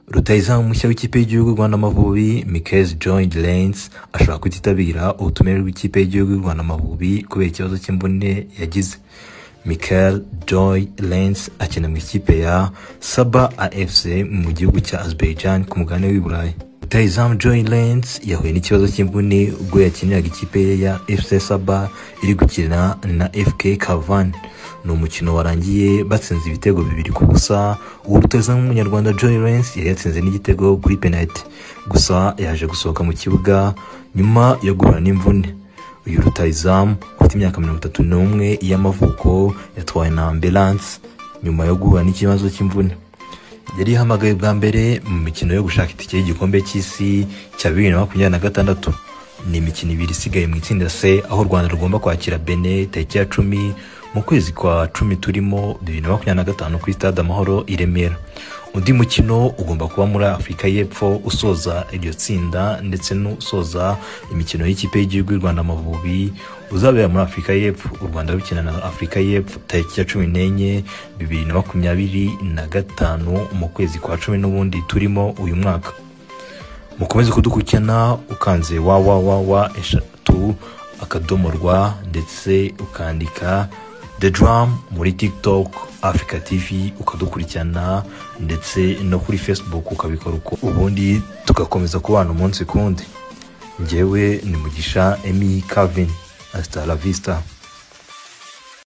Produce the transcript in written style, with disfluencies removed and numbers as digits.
rutahizamu mushya w'ikipe y'igihugu Rwanda Amavubi Mikel Joy Lens ashobora kutitabira ubutumire bw'ikipe y'igihugu Rwanda Amavubi kubera ikibazo cy'imvune yagize. Mikel Joy Lens akina mu ikipe ya Sabah AFC mu gihugu cya Azerbaijan ku mugabane w'i Burayi. Rutahizamu Joy Lens yahuye n'ikibazo cy'imvune ubwo yakiniraga ikipe ya FC Sabah iri gukina na FK Kavan. Ni umukino warangiye batsinze ibitego 2-0. Uwo rutahizamu w'umunyarwanda Joy Lens yari yatsinze n'igitego kuri penalty, gusa yaje gusohoka mu kibuga nyuma yo guhura n'imvune. Uyu rutahizamu ufite imyaka 31 y'amavuko yatwaye na ambulance nyuma yo guhura n'ikibazo cy'imvune. Yari yahamagaye bwa mbere mu mikino yo gushaka itike y'igikombe cy'isi cya 2026. Ni imikino 2 isigaye mu itsinda C, aho Rwanda rugomba kwakira Benin tariki ya 10 mu kwezi kwa 10 turimo 2025 kuri Stade Amahoro i Remera. Undi mukino ugomba kuba muri Afrika y'Epfo usoza iryo tsinda ndetse n'usoza imikino y'ikipe y'igihugu Rwanda Amavubi uzabera muri Afrika y'Epfo. U Rwanda rukina na Afrika y'Epfo tariki ya 14 2025 mu kwezi kwa 10 n'ubundi turimo uyu mwaka. Mukomeze kudukurikirana ukanze www.akadomorwa ndetse ukandika The Drum muri TikTok, Africa TV ukadukurikirana ndetse no kuri Facebook ukabikora uko ubundi tugakomeza kubana umunsi kundi. Njyewe ni Mugisha Emi Calvin. Hasta la vista.